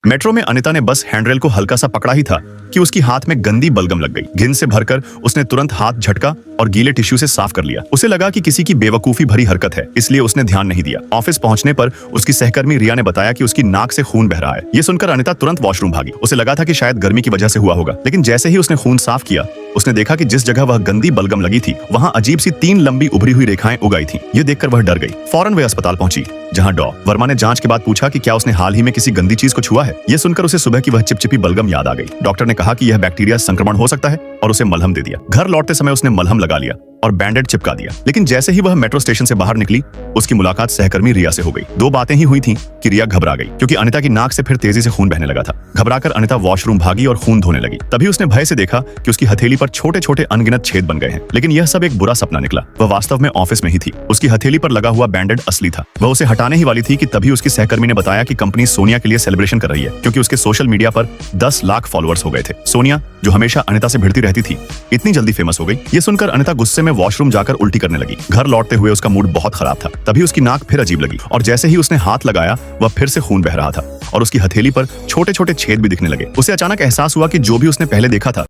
Metro में अनिता ने बस हैंडरेल को हल्का सा पकड़ा ही था कि उसकी हाथ में गंदी बलगम लग गई। घिन से भरकर उसने तुरंत हाथ झटका और गीले टिश्यू से साफ कर लिया। उसे लगा कि किसी की बेवकूफी भरी हरकत है, इसलिए उसने ध्यान नहीं दिया। ऑफिस पहुंचने पर उसकी सहकर्मी रिया ने बताया कि उसकी नाक से खून बह रहा है। ये सुनकर अनिता तुरंत वॉशरूम भागी। उसे लगा था कि शायद गर्मी की वजह से हुआ होगा, लेकिन जैसे ही उसने खून साफ किया, उसने देखा कि जिस जगह वह गंदी बलगम लगी थी वहां अजीब सी 3 लंबी उभरी हुई रेखाएं उग आई थीं। ये देखकर वह डर गई। फौरन वह अस्पताल पहुंची, जहां डॉ वर्मा ने जांच के बाद पूछा कि क्या उसने हाल ही में किसी गंदी चीज को छुआ है। ये सुनकर उसे सुबह की वह चिपचिपी बलगम याद आ गई। डॉक्टर ने कहा कि यह बैक्टीरिया संक्रमण हो सकता है और उसे मलहम दे दिया। घर लौटते समय उसने मलहम लगा लिया और बैंडेड चिपका दिया। लेकिन जैसे ही वह मेट्रो स्टेशन से बाहर निकली, उसकी मुलाकात सहकर्मी रिया से हो गई। 2 बातें ही हुई थीं कि रिया घबरा गई, क्योंकि अनिता की नाक से फिर तेजी से खून बहने लगा था। घबराकर अनिता वॉशरूम भागी और खून धोने लगी। तभी उसने भय से देखा कि उसकी हथेली पर छोटे छोटे अनगिनत छेद बन गए हैं। लेकिन यह सब एक बुरा सपना निकला। वह वास्तव में ऑफिस में ही थी। उसकी हथेली पर लगा हुआ बैंडेड असली था। वह उसे हटाने ही वाली थी कि तभी उसकी सहकर्मी ने बताया कि कंपनी सोनिया के लिए सेलिब्रेशन कर रही है, क्योंकि उसके सोशल मीडिया पर 10 लाख फॉलोअर्स हो गए थे। सोनिया, जो हमेशा अनिता से भिड़ती रहती थी, इतनी जल्दी फेमस हो गई। ये सुनकर अनिता गुस्से में वॉशरूम जाकर उल्टी करने लगी। घर लौटते हुए उसका मूड बहुत खराब था। तभी उसकी नाक फिर अजीब लगी और जैसे ही उसने हाथ लगाया, वह फिर से खून बह रहा था और उसकी हथेली पर छोटे छोटे छेद भी दिखने लगे। उसे अचानक एहसास हुआ कि जो भी उसने पहले देखा था